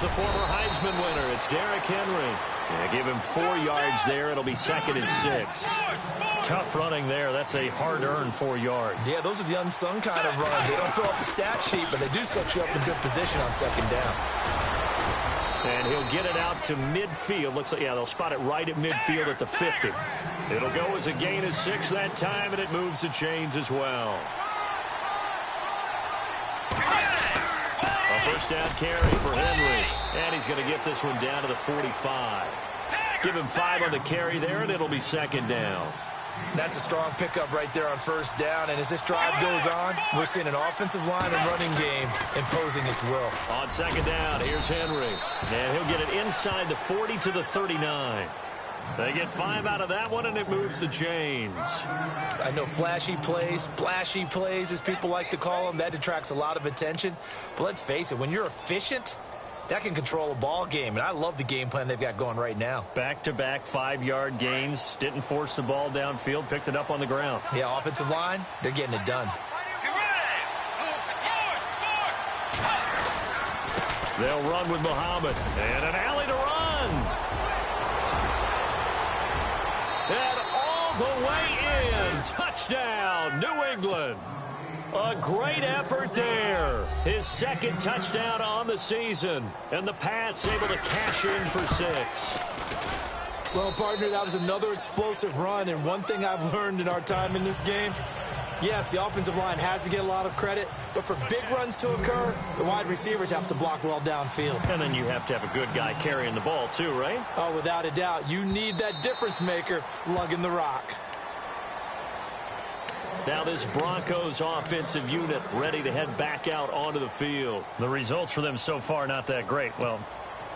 the former Heisman winner. It's Derrick Henry. Yeah, give him 4 yards there. It'll be 2nd and 6. Tough running there. That's a hard-earned 4 yards. Yeah, those are the unsung kind of runs. They don't fill up the stat sheet, but they do set you up in good position on 2nd down. And he'll get it out to midfield. Looks like, yeah, they'll spot it right at midfield at the 50. It'll go as a gain of 6 that time, and it moves the chains as well. A first down carry for Henry. And he's going to get this one down to the 45. Give him 5 on the carry there, and it'll be 2nd down. That's a strong pickup right there on 1st down. And as this drive goes on, we're seeing an offensive line and running game imposing its will. On 2nd down, here's Henry. And he'll get it inside the 40 to the 39. They get 5 out of that one, and it moves the chains. I know flashy plays, splashy plays, as people like to call them, that attracts a lot of attention. But let's face it, when you're efficient, that can control a ball game. And I love the game plan they've got going right now. Back-to-back 5-yard gains. Didn't force the ball downfield. Picked it up on the ground. Yeah, offensive line, they're getting it done. They'll run with Muhammad. And an alley to run. And all the way in. Touchdown, New England. A great effort there. His 2nd touchdown on the season. And the Pats able to cash in for 6. Well, partner, that was another explosive run. And one thing I've learned in our time in this game, yes, the offensive line has to get a lot of credit. But for big runs to occur, the wide receivers have to block well downfield. And then you have to have a good guy carrying the ball too, right? Oh, without a doubt. You need that difference maker lugging the rock. Now this Broncos offensive unit ready to head back out onto the field. The results for them so far not that great. Well,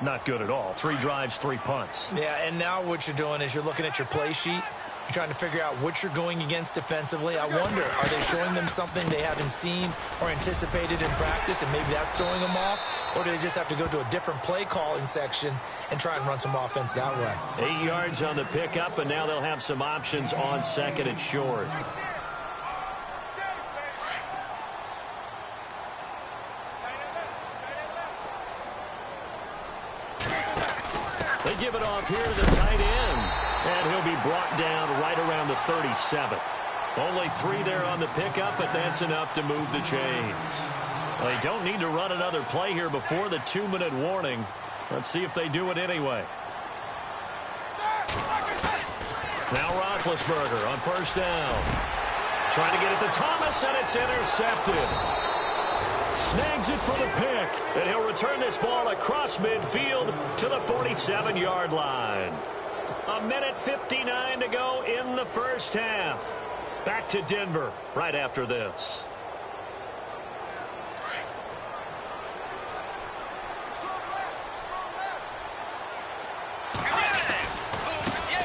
not good at all. 3 drives, 3 punts. Yeah, and now what you're doing is you're looking at your play sheet. You're trying to figure out what you're going against defensively. I wonder, are they showing them something they haven't seen or anticipated in practice, and maybe that's throwing them off? Or do they just have to go to a different play calling section and try and run some offense that way? 8 yards on the pickup, and now they'll have some options on 2nd and short. They give it off here to the tight end. And he'll be brought down right around the 37. Only 3 there on the pickup, but that's enough to move the chains. They don't need to run another play here before the 2-minute warning. Let's see if they do it anyway. Now Roethlisberger on 1st down. Trying to get it to Thomas, and it's intercepted. Snags it for the pick, and he'll return this ball across midfield to the 47-yard line. 1:59 to go in the 1st half. Back to Denver right after this.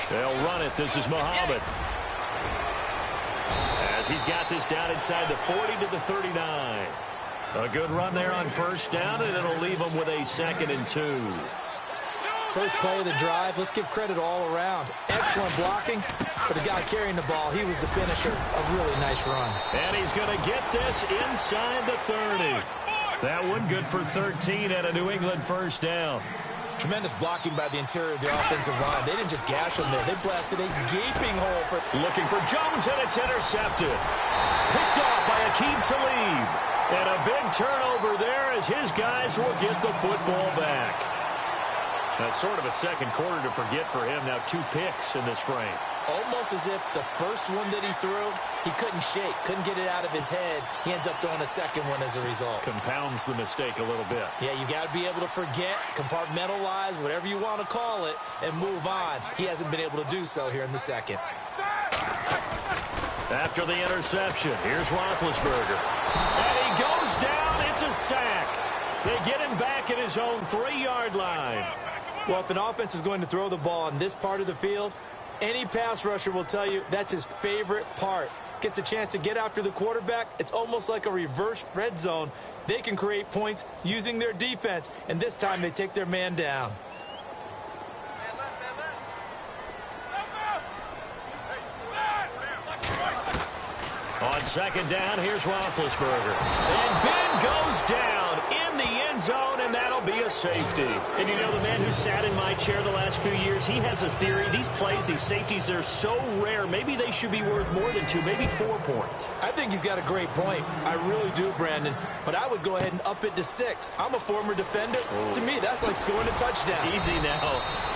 They'll run it. This is Muhammad. As he's got this down inside the 40 to the 39. A good run there on 1st down, and it'll leave them with a 2nd and 2. First play of the drive, let's give credit all around. Excellent blocking, but the guy carrying the ball, he was the finisher. A really nice run. And he's going to get this inside the 30. That one good for 13 and a New England 1st down. Tremendous blocking by the interior of the offensive line. They didn't just gash him there. They blasted a gaping hole for... Looking for Jones, and it's intercepted. Picked off by Aqib Talib. And a big turnover there as his guys will get the football back. That's sort of a 2nd quarter to forget for him. Now 2 picks in this frame. Almost as if the first one that he threw, he couldn't shake, couldn't get it out of his head. He ends up throwing a 2nd one as a result. Compounds the mistake a little bit. Yeah, you got to be able to forget, compartmentalize, whatever you want to call it, and move on. He hasn't been able to do so here in the 2nd. After the interception, here's Roethlisberger. And he goes down. It's a sack. They get him back at his own 3-yard line. Well, if an offense is going to throw the ball in this part of the field, any pass rusher will tell you that's his favorite part. Gets a chance to get after the quarterback. It's almost like a reverse red zone. They can create points using their defense, and this time they take their man down. On 2nd down, here's Roethlisberger. And Ben goes down in the end zone, and that'll will be a safety. And you know, the man who sat in my chair the last few years, he has a theory. These plays, these safeties, they're so rare. Maybe they should be worth more than 2, maybe 4 points. I think he's got a great point. I really do, Brandon. But I would go ahead and up it to 6. I'm a former defender. Oh. To me, that's like scoring a touchdown. Easy now.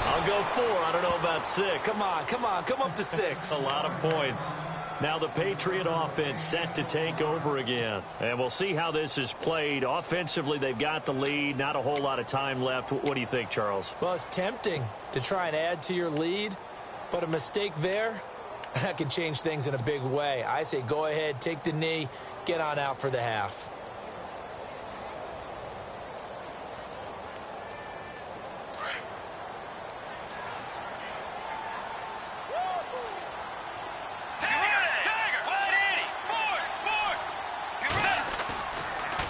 I'll go 4. I don't know about 6. Come on. Come up to 6. A lot of points. Now the Patriot offense set to take over again. And we'll see how this is played. Offensively, they've got the lead. Not a whole lot of time left. What do you think, Charles? Well, it's tempting to try and add to your lead. But a mistake there, that can change things in a big way. I say go ahead, take the knee, get on out for the half.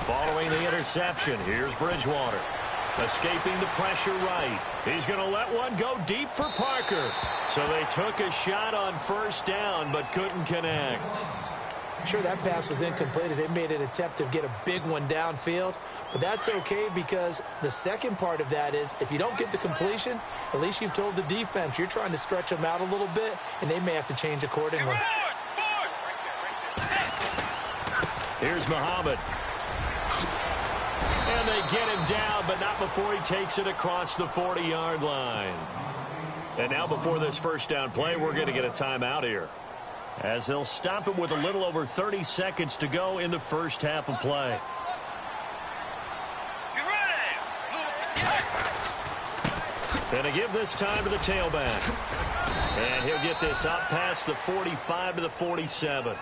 Following the interception, here's Bridgewater. Escaping the pressure right. He's going to let one go deep for Parker. So they took a shot on first down, but couldn't connect. Sure, that pass was incomplete as they made an attempt to get a big one downfield. But that's okay because the second part of that is if you don't get the completion, at least you've told the defense you're trying to stretch them out a little bit, and they may have to change accordingly. Here's Muhammad. And they get him down, but not before he takes it across the 40-yard line. And now before this first down play, we're going to get a timeout here, as they'll stop it with a little over 30 seconds to go in the first half of play. And to give this time to the tailback. And he'll get this up past the 45 to the 47.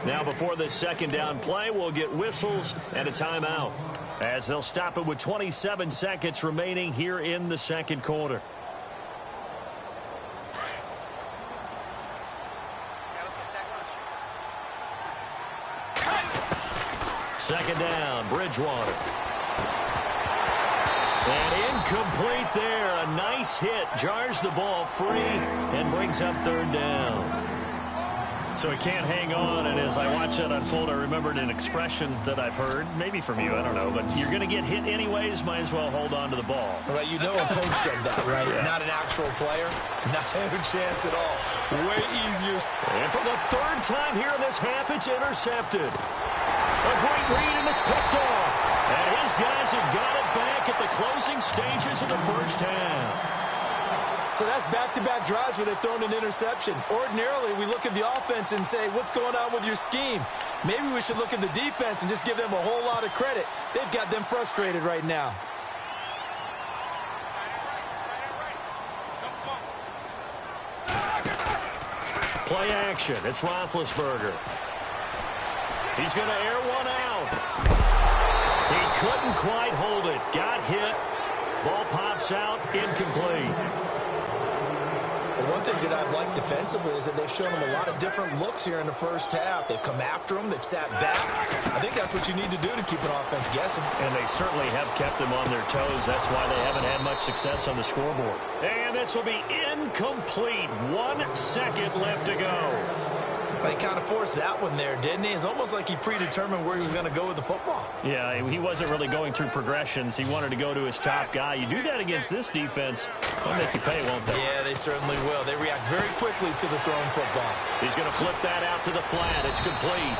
Now before this second down play, we'll get whistles and a timeout, as they'll stop it with 27 seconds remaining here in the second quarter. Second down, Bridgewater. And incomplete there. A nice hit. Jars the ball free and brings up third down. So he can't hang on, and as I watch that unfold, I remembered an expression that I've heard, maybe from you, I don't know, but you're going to get hit anyways, might as well hold on to the ball. Right, you know a coach said that, right? Yeah. Not an actual player. Not a chance at all. Way easier. And for the third time here in this half, it's intercepted. A great read, and it's picked off. And his guys have got it back at the closing stages of the first half. So that's back-to-back drives where they've thrown an interception. Ordinarily, we look at the offense and say, what's going on with your scheme? Maybe we should look at the defense and just give them a whole lot of credit. They've got them frustrated right now. Play action. It's Roethlisberger. He's going to air one out. He couldn't quite hold it. Got hit. Ball pops out. Incomplete. But one thing that I've liked defensively is that they've shown them a lot of different looks here in the first half. They've come after them. They've sat back. I think that's what you need to do to keep an offense guessing. And they certainly have kept them on their toes. That's why they haven't had much success on the scoreboard. And this will be incomplete. 1 second left to go. But he kind of forced that one there, didn't he? It's almost like he predetermined where he was going to go with the football. Yeah, he wasn't really going through progressions. He wanted to go to his top guy. You do that against this defense, they'll make you pay, won't they? Yeah, they certainly will. They react very quickly to the thrown football. He's going to flip that out to the flat. It's complete.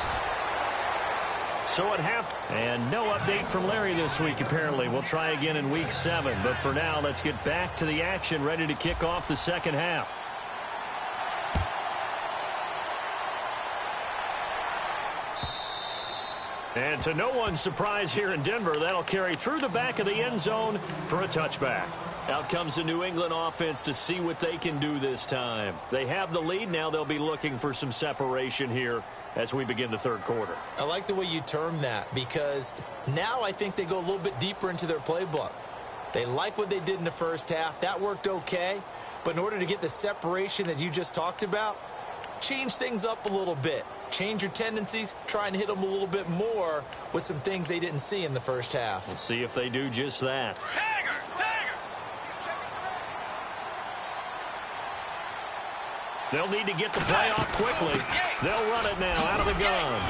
So at half, and no update from Larry this week, apparently. We'll try again in week 7. But for now, let's get back to the action, ready to kick off the second half. And to no one's surprise here in Denver, that'll carry through the back of the end zone for a touchback. Out comes the New England offense to see what they can do this time. They have the lead. Now they'll be looking for some separation here as we begin the third quarter. I like the way you term that, because now I think they go a little bit deeper into their playbook. They like what they did in the first half. That worked okay. But in order to get the separation that you just talked about, change things up a little bit. Change your tendencies, try and hit them a little bit more with some things they didn't see in the first half. We'll see if they do just that. They'll need to get the play off quickly. They'll run it now out of the gun.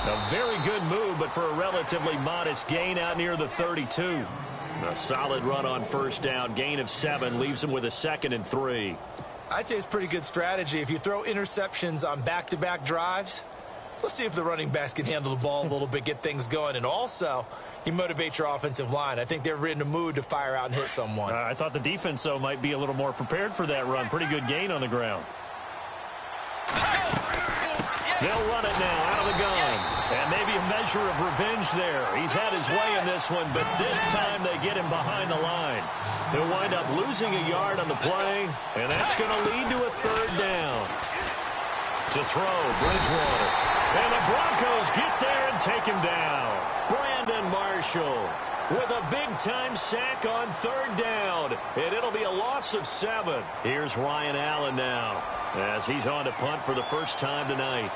A very good move, but for a relatively modest gain out near the 32. A solid run on first down. Gain of 7 leaves him with a 2nd and 3. I'd say it's pretty good strategy. If you throw interceptions on back-to-back drives, let's see if the running backs can handle the ball a little bit, get things going. And also, you motivate your offensive line. I think they're in the mood to fire out and hit someone. I thought the defense, though, might be a little more prepared for that run. Pretty good gain on the ground. They'll run it now out of the gun. And maybe a measure of revenge there. He's had his way in this one, but this time they get him behind the line. He'll wind up losing a yard on the play, and that's going to lead to a 3rd down. To throw, Bridgewater. And the Broncos get there and take him down. Brandon Marshall with a big-time sack on 3rd down. And it'll be a loss of 7. Here's Ryan Allen now as he's on to punt for the first time tonight.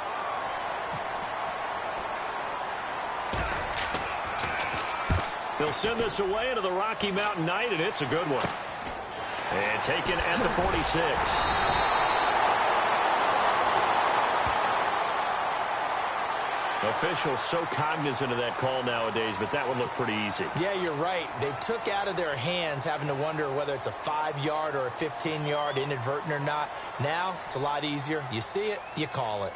They'll send this away into the Rocky Mountain Night, and it's a good one. And taken at the 46. Officials so cognizant of that call nowadays, but that would look pretty easy. Yeah, you're right. They took out of their hands having to wonder whether it's a 5-yard or a 15-yard inadvertent or not. Now, it's a lot easier. You see it, you call it.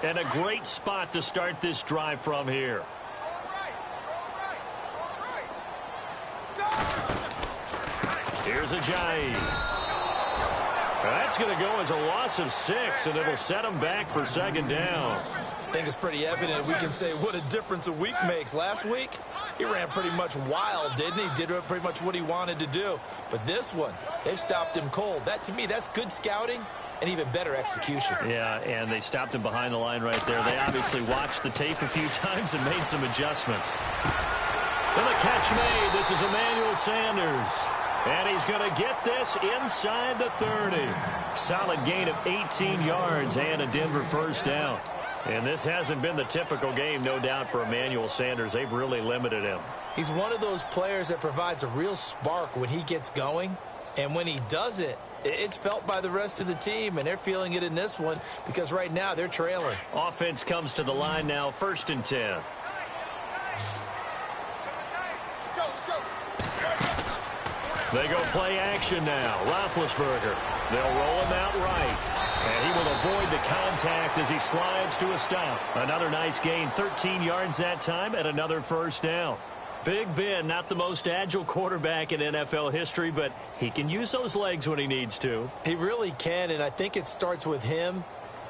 And a great spot to start this drive from here. Here's Ajayi. That's going to go as a loss of 6, and it'll set him back for 2nd down. I think it's pretty evident. We can say what a difference a week makes. Last week, he ran pretty much wild, didn't he? Did pretty much what he wanted to do. But this one, they've stopped him cold. That, to me, that's good scouting and even better execution. Yeah, and they stopped him behind the line right there. They obviously watched the tape a few times and made some adjustments. And the catch made. This is Emmanuel Sanders. And he's going to get this inside the 30. Solid gain of 18 yards and a Denver first down. And this hasn't been the typical game, no doubt, for Emmanuel Sanders. They've really limited him. He's one of those players that provides a real spark when he gets going. And when he does it, it's felt by the rest of the team, and they're feeling it in this one because right now they're trailing. Offense comes to the line now, 1st and 10. They go play action now. Roethlisberger. They'll roll him out right. And he will avoid the contact as he slides to a stop. Another nice gain, 13 yards that time, and another first down. Big Ben, not the most agile quarterback in NFL history, but he can use those legs when he needs to. He really can, and I think it starts with him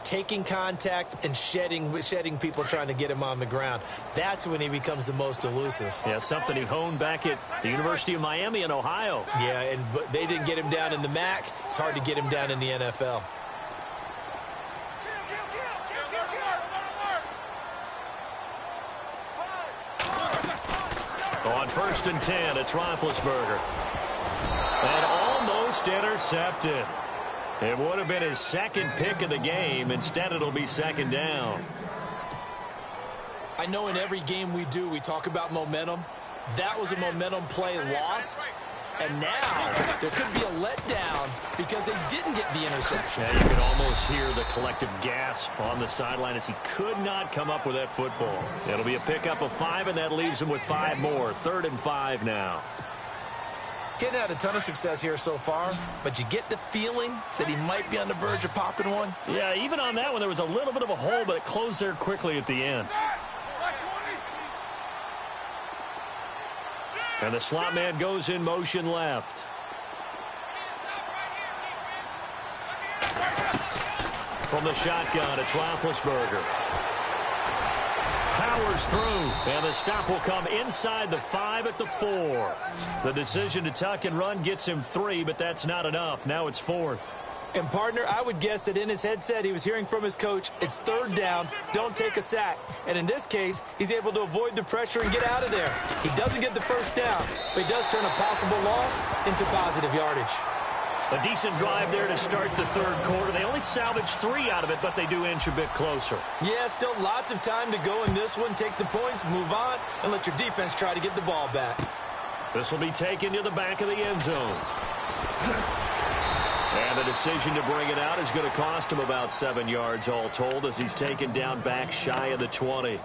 taking contact and shedding people trying to get him on the ground. That's when he becomes the most elusive. Yeah, something he honed back at the University of Miami in Ohio. Yeah, and they didn't get him down in the MAC. It's hard to get him down in the NFL. On 1st and 10, it's Roethlisberger. And almost intercepted. It would have been his 2nd pick of the game. Instead, it'll be 2nd down. I know in every game we do, we talk about momentum. That was a momentum play lost. And now there could be a letdown because they didn't get the interception. Yeah, you could almost hear the collective gasp on the sideline as he could not come up with that football. It'll be a pickup of 5, and that leaves him with 5 more. 3rd and 5 now. Getting out a ton of success here so far, but you get the feeling that he might be on the verge of popping one. Yeah, even on that one, there was a little bit of a hole, but it closed there quickly at the end. And the slot man goes in motion left. From the shotgun, it's Roethlisberger. Powers through, and the stop will come inside the 5 at the 4. The decision to tuck and run gets him 3, but that's not enough. Now it's 4th. And, partner, I would guess that in his headset he was hearing from his coach, it's 3rd down, don't take a sack. And in this case, he's able to avoid the pressure and get out of there. He doesn't get the first down, but he does turn a possible loss into positive yardage. A decent drive there to start the 3rd quarter. They only salvaged 3 out of it, but they do inch a bit closer. Yeah, still lots of time to go in this one. Take the points, move on, and let your defense try to get the ball back. This will be taken to the back of the end zone. And the decision to bring it out is going to cost him about 7 yards all told as he's taken down back shy of the 20.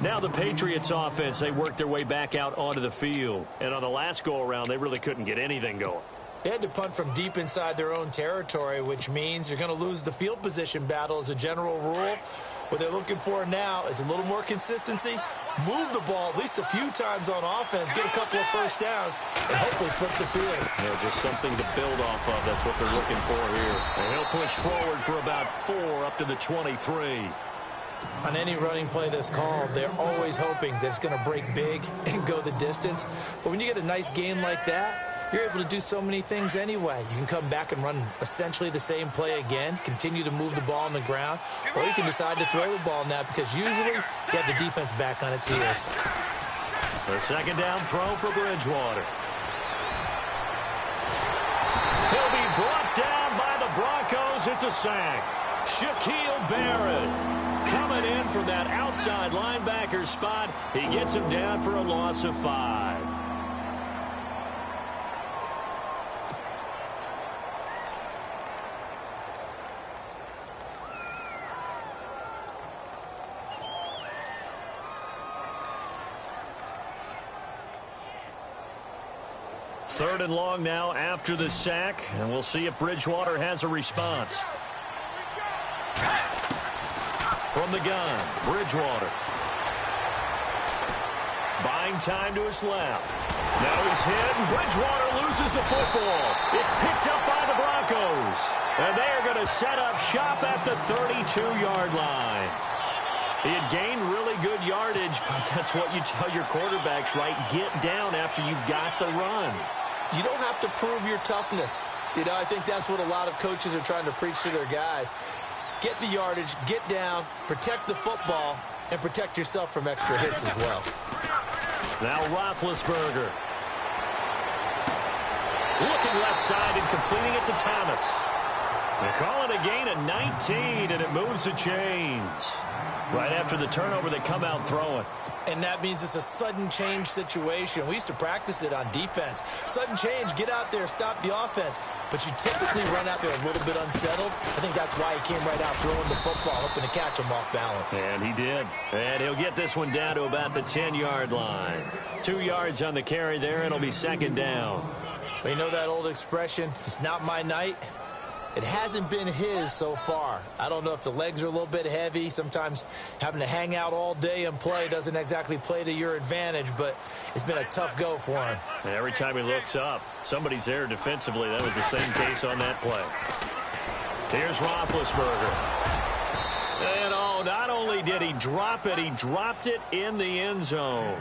Now the Patriots offense, they worked their way back out onto the field. And on the last go-around, they really couldn't get anything going. They had to punt from deep inside their own territory, which means you're going to lose the field position battle as a general rule. What they're looking for now is a little more consistency, move the ball at least a few times on offense, get a couple of first downs, and hopefully flip the field. Yeah, just something to build off of. That's what they're looking for here. And he'll push forward for about 4 up to the 23. On any running play that's called, they're always hoping that it's going to break big and go the distance. But when you get a nice game like that, you're able to do so many things anyway. You can come back and run essentially the same play again, continue to move the ball on the ground, or you can decide to throw the ball now because usually you have the defense back on its heels. The second down throw for Bridgewater. He'll be brought down by the Broncos. It's a sack. Shaquille Barrett coming in from that outside linebacker spot. He gets him down for a loss of 5. Third and long now after the sack, and we'll see if Bridgewater has a response. From the gun, Bridgewater. Buying time to his left. Now he's hit, and Bridgewater loses the football. It's picked up by the Broncos. And they are going to set up shop at the 32-yard line. He had gained really good yardage, but that's what you tell your quarterbacks, right? Get down after you've got the run. You don't have to prove your toughness. You know, I think that's what a lot of coaches are trying to preach to their guys. Get the yardage, get down, protect the football, and protect yourself from extra hits as well. Now Roethlisberger. Looking left side and completing it to Thomas. They call it a gain of 19, and it moves the chains. Right after the turnover, they come out throwing. And that means it's a sudden change situation. We used to practice it on defense. Sudden change, get out there, stop the offense. But you typically run out there a little bit unsettled. I think that's why he came right out throwing the football, hoping to catch him off balance. And he did. And he'll get this one down to about the 10-yard line. 2 yards on the carry there. It'll be second down. Well, you know that old expression, it's not my night. It hasn't been his so far. I don't know if the legs are a little bit heavy. Sometimes having to hang out all day and play doesn't exactly play to your advantage, but it's been a tough go for him. And every time he looks up, somebody's there defensively. That was the same case on that play. Here's Roethlisberger. And oh, not only did he drop it, he dropped it in the end zone.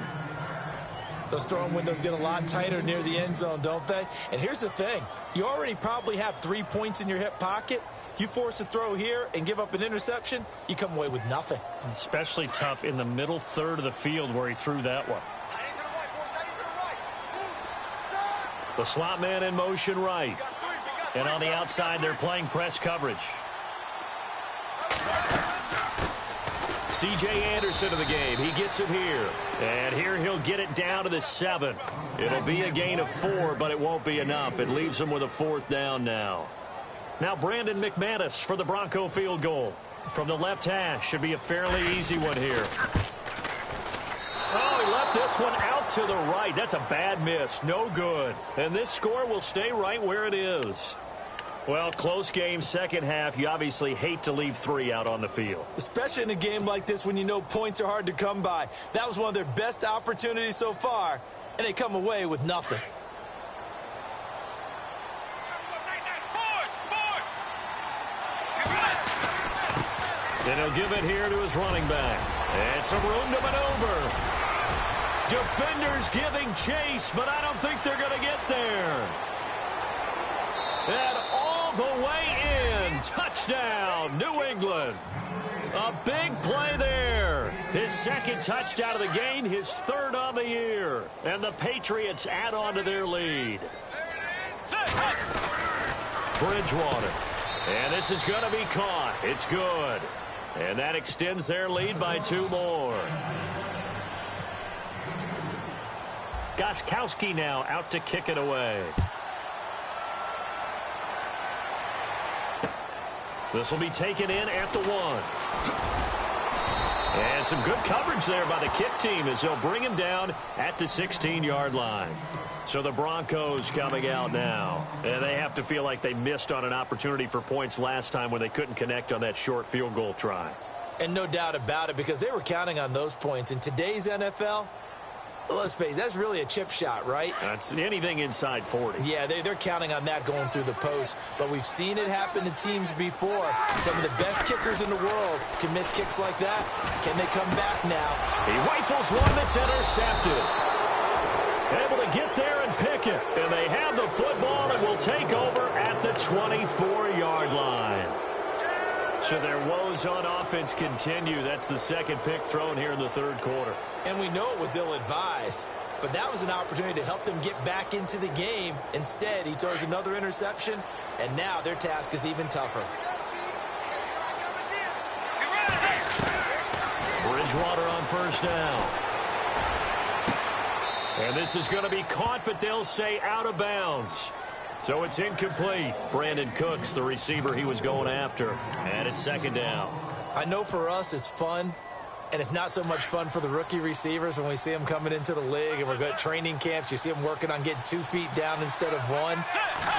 Those throwing windows get a lot tighter near the end zone, don't they? And here's the thing. You already probably have 3 points in your hip pocket. You force a throw here and give up an interception, you come away with nothing. Especially tough in the middle third of the field where he threw that one. The slot man in motion right. And on the outside, they're playing press coverage. C.J. Anderson of the game. He gets it here. And here he'll get it down to the 7. It'll be a gain of 4, but it won't be enough. It leaves him with a 4th down now. Now Brandon McManus for the Bronco field goal. From the left hash. Should be a fairly easy one here. Oh, he left this one out to the right. That's a bad miss. No good. And this score will stay right where it is. Well, close game, second half. You obviously hate to leave 3 out on the field. Especially in a game like this when you know points are hard to come by. That was one of their best opportunities so far, and they come away with nothing. And he'll give it here to his running back. And some room to maneuver. Defenders giving chase, but I don't think they're going to get there. And all the way in. Touchdown, New England. A big play there. His second touchdown of the game, his 3rd on the year. And the Patriots add on to their lead. Bridgewater. And this is going to be caught. It's good. And that extends their lead by 2 more. Gostkowski now out to kick it away. This will be taken in at the 1. And some good coverage there by the kick team as they'll bring him down at the 16-yard line. So the Broncos coming out now. And they have to feel like they missed on an opportunity for points last time when they couldn't connect on that short field goal try. And no doubt about it, because they were counting on those points. In today's NFL, let's face it, that's really a chip shot, right? That's anything inside 40. Yeah, they're counting on that going through the post. But we've seen it happen to teams before. Some of the best kickers in the world can miss kicks like that. Can they come back now? He rifles one that's intercepted. Able to get there and pick it. And they have the football and will take over at the 24-yard line. So their woes on offense continue. That's the second pick thrown here in the third quarter. And we know it was ill-advised, but that was an opportunity to help them get back into the game. Instead, he throws another interception, and now their task is even tougher. Bridgewater on first down. And this is going to be caught, but they'll say out of bounds. So it's incomplete. Brandon Cooks, the receiver he was going after. And it's second down. I know for us it's fun, and it's not so much fun for the rookie receivers when we see them coming into the league and we're going to training camps. You see them working on getting 2 feet down instead of 1.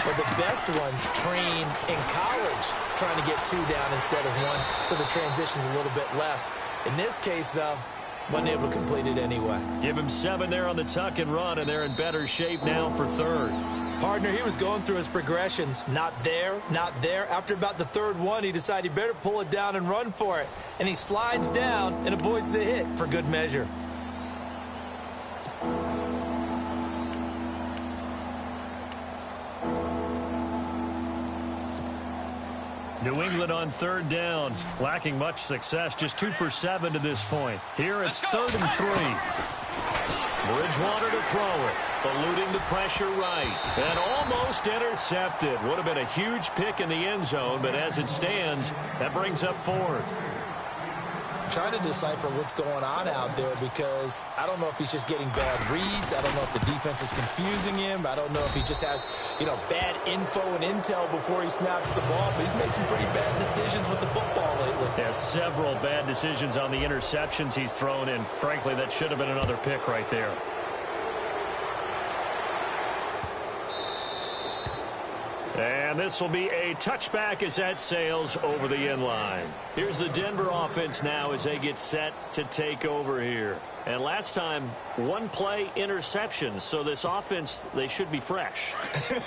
But the best ones train in college trying to get 2 down instead of 1, so the transition's a little bit less. In this case, though, wasn't able to complete it anyway. Give him 7 there on the tuck and run, and they're in better shape now for third. Partner, he was going through his progressions. Not there, not there. After about the third one, he decided he better pull it down and run for it. And he slides down and avoids the hit for good measure. New England on third down, lacking much success, just 2 for 7 to this point. Here it's 3rd and 3. Bridgewater to throw it, eluding the pressure right, and almost intercepted. Would have been a huge pick in the end zone, but as it stands, that brings up 4th. Trying to decipher what's going on out there, because I don't know if he's just getting bad reads. I don't know if the defense is confusing him. I don't know if he just has, bad info and intel before he snaps the ball. But he's made some pretty bad decisions with the football lately. Yeah, several bad decisions on the interceptions he's thrown, and frankly, that should have been another pick right there. And this will be a touchback as that sails over the end line. Here's the Denver offense now as they get set to take over here. And last time, 1 play interceptions. So this offense, they should be fresh.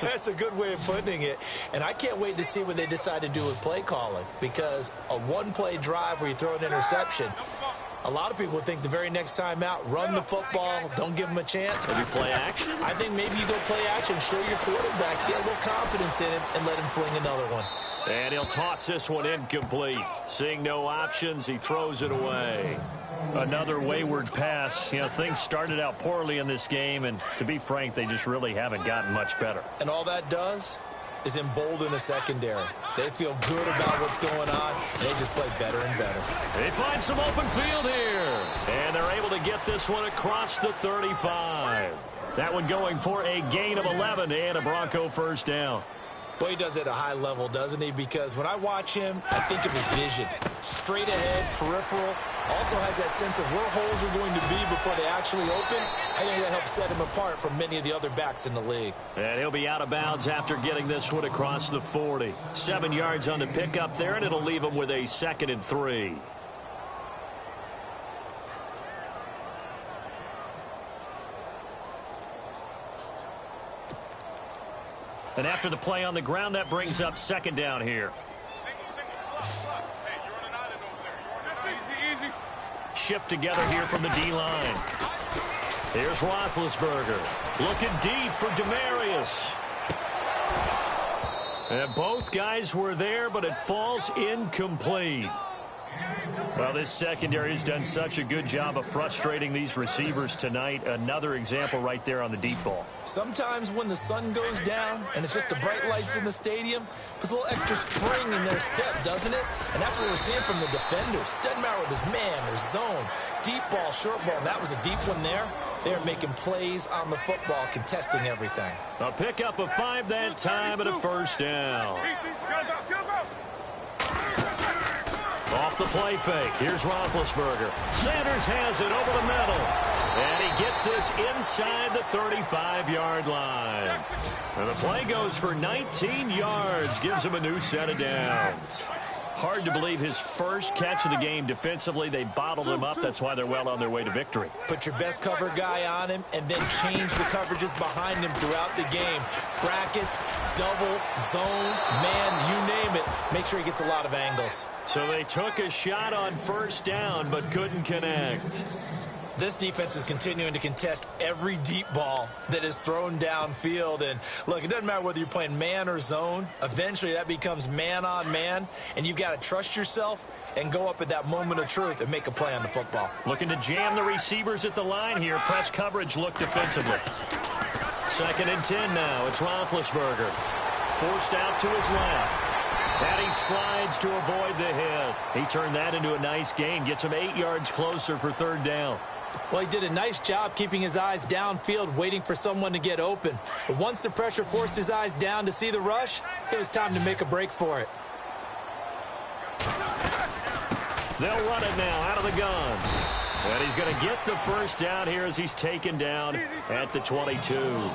That's a good way of putting it. And I can't wait to see what they decide to do with play calling, because a 1-play drive where you throw an interception, a lot of people would think the very next time out, run the football, don't give them a chance. Maybe play action? I think maybe you go play action, show your quarterback, get a little confidence in him, and let him fling another one. And he'll toss this one incomplete. Seeing no options, he throws it away. Another wayward pass. Things started out poorly in this game, and to be frank, they just really haven't gotten much better. And all that does is embolden the secondary. They feel good about what's going on, and they just play better and better. They find some open field here, and they're able to get this one across the 35. That one going for a gain of 11 and a Bronco first down. Boy, he does it at a high level, doesn't he? Because when I watch him, I think of his vision. Straight ahead, peripheral. Also has that sense of where holes are going to be before they actually open. I think that helps set him apart from many of the other backs in the league. And he'll be out of bounds after getting this one across the 40. 7 yards on the pickup there, and it'll leave him with a 2nd and 3. And after the play on the ground, that brings up 2nd down here. Shift together here from the D-line. Here's Roethlisberger. Looking deep for Demaryius. And both guys were there, but it falls incomplete. Well, this secondary has done such a good job of frustrating these receivers tonight. Another example right there on the deep ball. Sometimes when the sun goes down and it's just the bright lights in the stadium, puts a little extra spring in their step, doesn't it? And that's what we're seeing from the defenders. Doesn't matter whether it's man or zone, deep ball, short ball. That was a deep one there. They're making plays on the football, contesting everything. A pickup of 5 that time and a first down. Off the play fake. Here's Roethlisberger. Sanders has it over the middle. And he gets this inside the 35-yard line. And the play goes for 19 yards. Gives him a new set of downs. Hard to believe his first catch of the game defensively. They bottled him up. That's why they're well on their way to victory. Put your best cover guy on him and then change the coverages behind him throughout the game. Brackets, double, zone, man, you name it. Make sure he gets a lot of angles. So they took a shot on first down but couldn't connect. This defense is continuing to contest every deep ball that is thrown downfield. And, look, it doesn't matter whether you're playing man or zone. Eventually, that becomes man-on-man, and you've got to trust yourself and go up at that moment of truth and make a play on the football. Looking to jam the receivers at the line here. Press coverage look defensively. 2nd and 10 now. It's Roethlisberger. Forced out to his left. And he slides to avoid the hit. He turned that into a nice gain. Gets him 8 yards closer for 3rd down. Well, he did a nice job keeping his eyes downfield, waiting for someone to get open. But once the pressure forced his eyes down to see the rush, it was time to make a break for it. They'll run it now out of the gun. And he's going to get the first down here as he's taken down at the 22.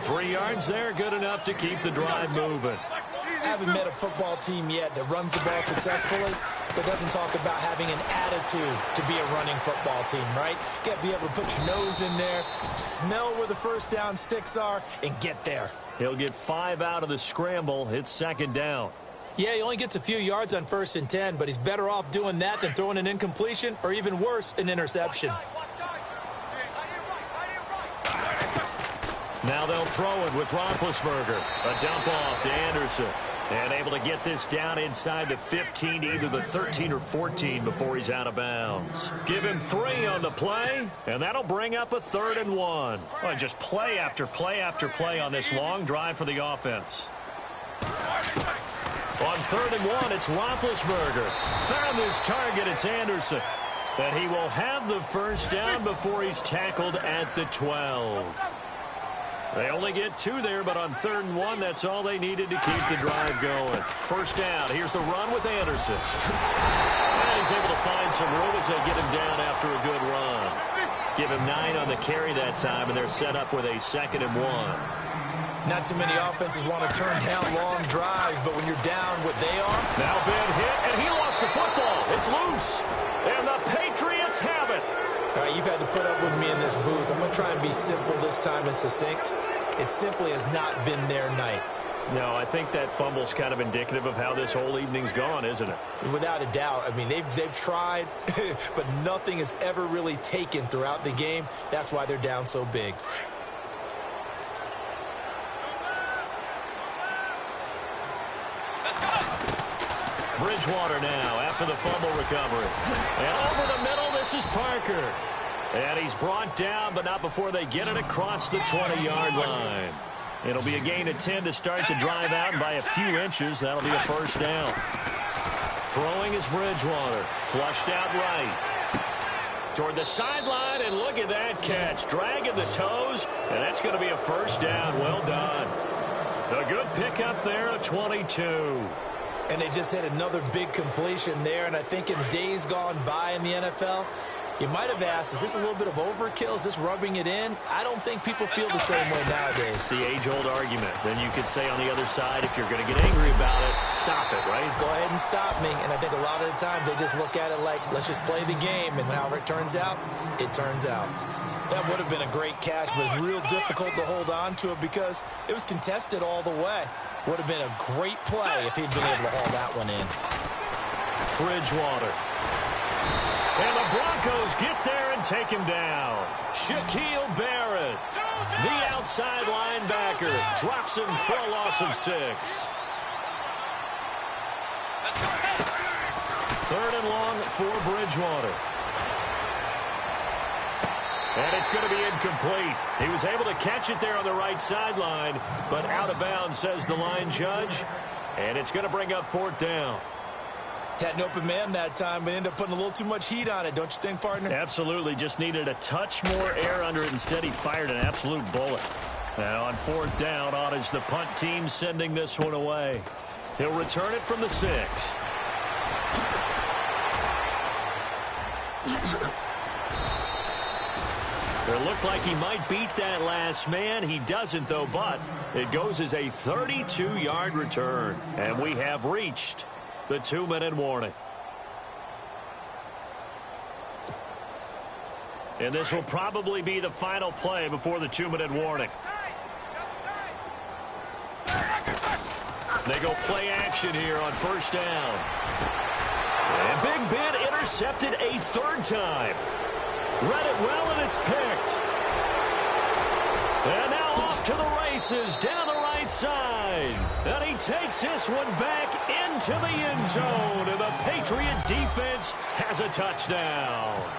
3 yards there, good enough to keep the drive moving. I haven't met a football team yet that runs the ball successfully that doesn't talk about having an attitude to be a running football team, right? You got to be able to put your nose in there, smell where the first down sticks are, and get there. He'll get 5 out of the scramble. It's 2nd down. Yeah, he only gets a few yards on 1st and 10, but he's better off doing that than throwing an incompletion or even worse, an interception. Now they'll throw it with Roethlisberger. A dump off to Anderson. And able to get this down inside the 15, either the 13 or 14 before he's out of bounds. Give him 3 on the play, and that'll bring up a 3rd and 1. Well, just play after play after play on this long drive for the offense. On 3rd and 1, it's Roethlisberger. Found his target, it's Anderson. And he will have the first down before he's tackled at the 12. They only get 2 there, but on 3rd and 1, that's all they needed to keep the drive going. First down. Here's the run with Anderson. And he's able to find some room as they get him down after a good run. Give him 9 on the carry that time, and they're set up with a 2nd and 1. Not too many offenses want to turn down long drives, but when you're down what they are. Now Ben hit, and he lost the football. It's loose. And the Patriots have it. All right, you've had to put up with me in this booth. I'm going to try and be simple this time and succinct. It simply has not been their night. No, I think that fumble's kind of indicative of how this whole evening's gone, isn't it? Without a doubt. I mean, they've tried, but nothing has ever really taken throughout the game. That's why they're down so big. Bridgewater now after the fumble recovery. And over the middle, this is Parker. And he's brought down, but not before they get it across the 20-yard line. It'll be a gain of 10 to start the drive out, and by a few inches, that'll be a first down. Throwing is Bridgewater. Flushed out right. Toward the sideline, and look at that catch. Dragging the toes, and that's going to be a first down. Well done. A good pickup there, a 22. And they just hit another big completion there, and I think in days gone by in the NFL, you might have asked, is this a little bit of overkill? Is this rubbing it in? I don't think people feel the same way nowadays. It's the age-old argument. Then you could say on the other side, if you're going to get angry about it, stop it, right? Go ahead and stop me. And I think a lot of the times they just look at it like, let's just play the game. And however it turns out, it turns out. That would have been a great catch, but it's real difficult to hold on to it because it was contested all the way. Would have been a great play if he'd been able to haul that one in. Bridgewater. And the Broncos get there and take him down. Shaquille Barrett, the outside linebacker, drops him for a loss of 6. 3rd and long for Bridgewater. And it's going to be incomplete. He was able to catch it there on the right sideline, but out of bounds, says the line judge. And it's going to bring up 4th down. Had an open man that time, but ended up putting a little too much heat on it, don't you think, partner? Absolutely. Just needed a touch more air under it. Instead, he fired an absolute bullet. Now on 4th down, on is the punt team sending this one away. He'll return it from the 6. It looked like he might beat that last man. He doesn't, though, but it goes as a 32-yard return. And we have reached the 2-minute warning. And this will probably be the final play before the 2-minute warning. They go play action here on first down. And Big Ben intercepted a third time. Read it well, and it's picked. And now off to the races down the right side. And he takes this one back into the end zone. And the Patriot defense has a touchdown.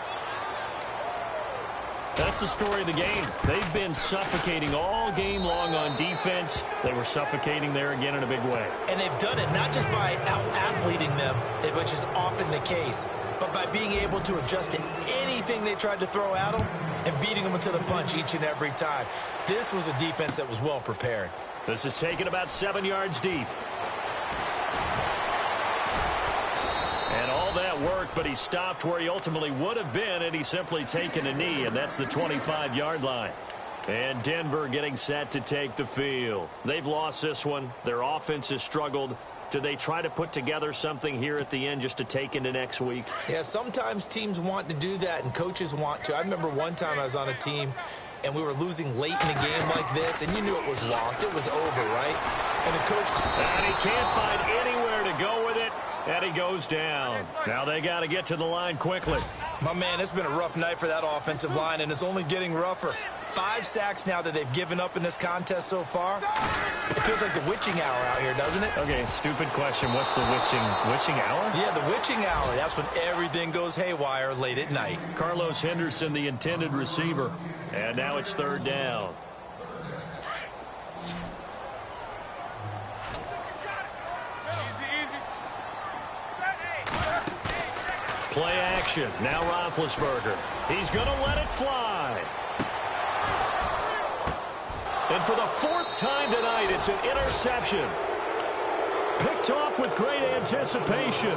That's the story of the game. They've been suffocating all game long on defense. They were suffocating there again in a big way. And they've done it not just by out-athleting them, which is often the case, but by being able to adjust to anything they tried to throw at them and beating them into the punch each and every time. This was a defense that was well prepared. This is taken about 7 yards deep. And all that work, but he stopped where he ultimately would have been, and he's simply taken a knee, and that's the 25-yard line. And Denver getting set to take the field. They've lost this one. Their offense has struggled. Do they try to put together something here at the end just to take into next week? Yeah, sometimes teams want to do that, and coaches want to. I remember one time I was on a team, and we were losing late in the game like this, and you knew it was lost. It was over, right? And the coach... And he can't find anywhere to go with it. And he goes down. Now they got to get to the line quickly. My man, it's been a rough night for that offensive line, and it's only getting rougher. 5 sacks now that they've given up in this contest so far. It feels like the witching hour out here, doesn't it? Okay, stupid question. What's the witching hour? Yeah, the witching hour. That's when everything goes haywire late at night. Carlos Henderson, the intended receiver. And now it's third down. Play action. Now Roethlisberger. He's going to let it fly. And for the 4th time tonight, it's an interception. Picked off with great anticipation.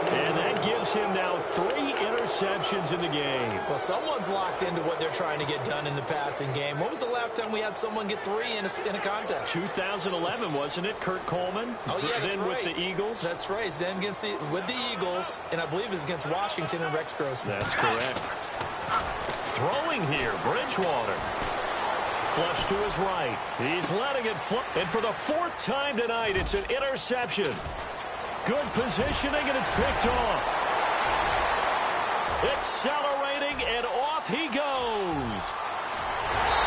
And that gives him now 3 interceptions in the game. Well, someone's locked into what they're trying to get done in the passing game. When was the last time we had someone get 3 in a contest? 2011, wasn't it? Kurt Coleman. Oh, yeah, that's then right. with the Eagles. That's right. Then with the Eagles, and I believe it's against Washington and Rex Grossman. That's correct. Throwing here, Bridgewater. Flush to his right. He's letting it fly. And for the 4th time tonight, it's an interception. Good positioning, and it's picked off. Accelerating, and off he goes.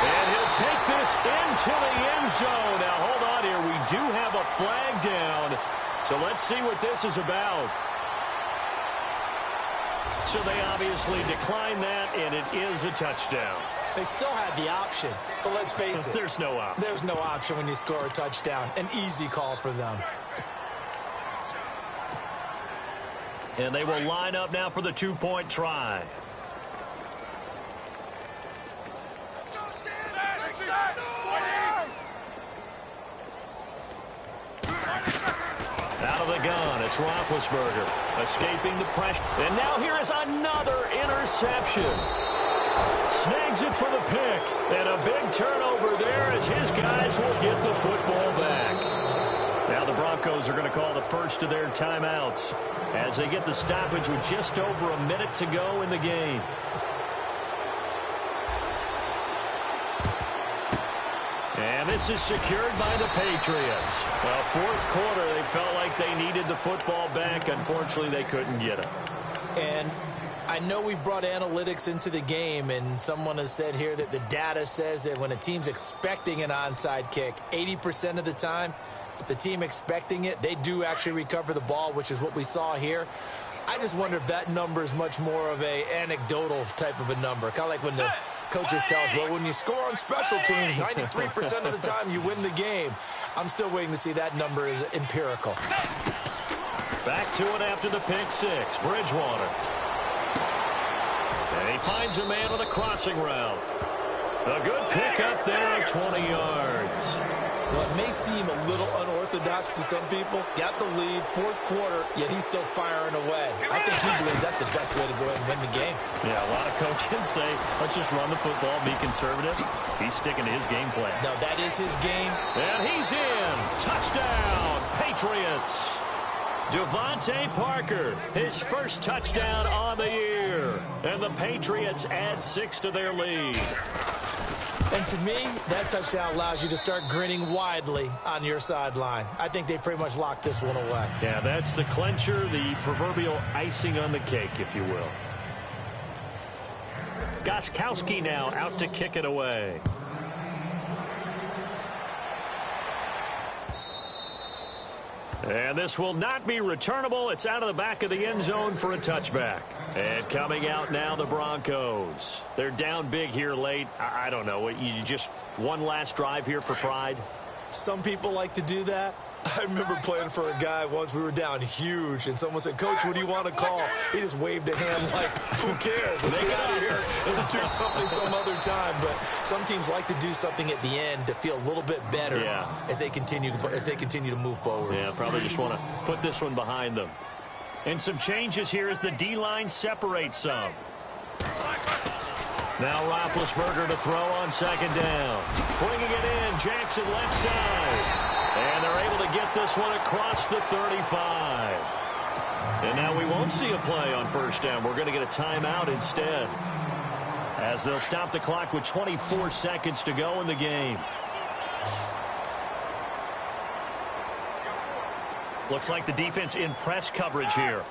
And he'll take this into the end zone. Now, hold on here. We do have a flag down. So let's see what this is about. So they obviously declined that, and it is a touchdown. They still had the option, but let's face it. There's no option. There's no option when you score a touchdown. An easy call for them. And they will line up now for the 2-point try. Out of the gun, it's Roethlisberger escaping the pressure. And now here is another interception. Snags it for the pick. And a big turnover there as his guys will get the football back. Now the Broncos are going to call the first of their timeouts as they get the stoppage with just over a minute to go in the game. And this is secured by the Patriots. Well, 4th quarter, they felt like they needed the football back. Unfortunately, they couldn't get it. And I know we've brought analytics into the game, and someone has said here that the data says that when a team's expecting an onside kick, 80% of the time, if the team expecting it, they do actually recover the ball, which is what we saw here. I just wonder if that number is much more of a anecdotal type of a number. Kind of like when the coaches tell us, well, when you score on special teams, 93% of the time you win the game. I'm still waiting to see that number is empirical. Back to it after the pick 6. Bridgewater. And he finds a man with a crossing route. A good pickup there, 20 yards. Well, it may seem a little unorthodox to some people. Got the lead, fourth quarter, yet he's still firing away. I think he believes that's the best way to go ahead and win the game. Yeah, a lot of coaches say, let's just run the football, be conservative. He's sticking to his game plan. No, that is his game. And he's in. Touchdown, Patriots. Devontae Parker, his first touchdown on the year. And the Patriots add 6 to their lead. And to me, that touchdown allows you to start grinning widely on your sideline. I think they pretty much locked this one away. Yeah, that's the clincher, the proverbial icing on the cake, if you will. Gostkowski now out to kick it away. And this will not be returnable. It's out of the back of the end zone for a touchback. And coming out now, the Broncos. They're down big here late. I don't know. You just one last drive here for pride? Some people like to do that. I remember playing for a guy once. We were down huge, and someone said, Coach, what do you want to call? He just waved a hand like, who cares? Let's get out of here and do something some other time. But some teams like to do something at the end to feel a little bit better as they continue to move forward. Yeah, probably just want to put this one behind them. And some changes here as the D-line separates some. Now Roethlisberger to throw on second down. Bringing it in, Jackson left side. And they're able to get this one across the 35. And now we won't see a play on first down. We're going to get a timeout instead, as they'll stop the clock with 24 seconds to go in the game. Looks like the defense in press coverage here.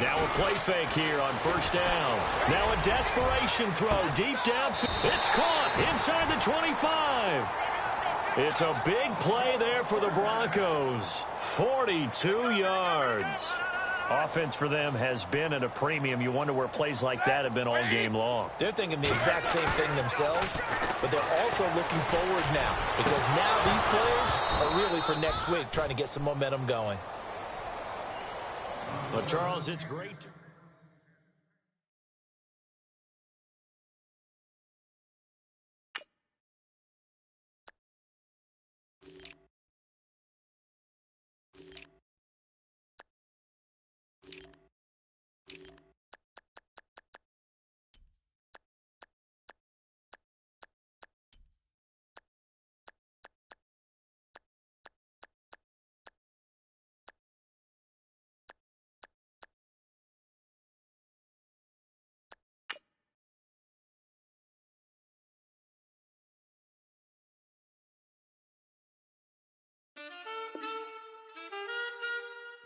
Now a play fake here on first down. Now a desperation throw deep down. It's caught inside the 25. It's a big play there for the Broncos. 42 yards. Offense for them has been at a premium. You wonder where plays like that have been all game long. They're thinking the exact same thing themselves, but they're also looking forward now, because now these plays are really for next week, trying to get some momentum going. Well, Charles, it's great.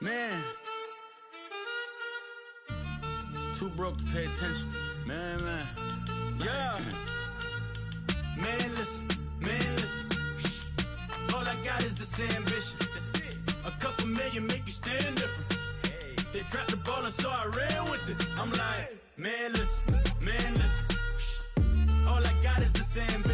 Man, too broke to pay attention. Man. Yeah. Man, listen. All I got is this ambition. That's it. A couple million make you stand different. Hey. They dropped the ball and so I ran with it. I'm like, man, listen. All I got is this ambition.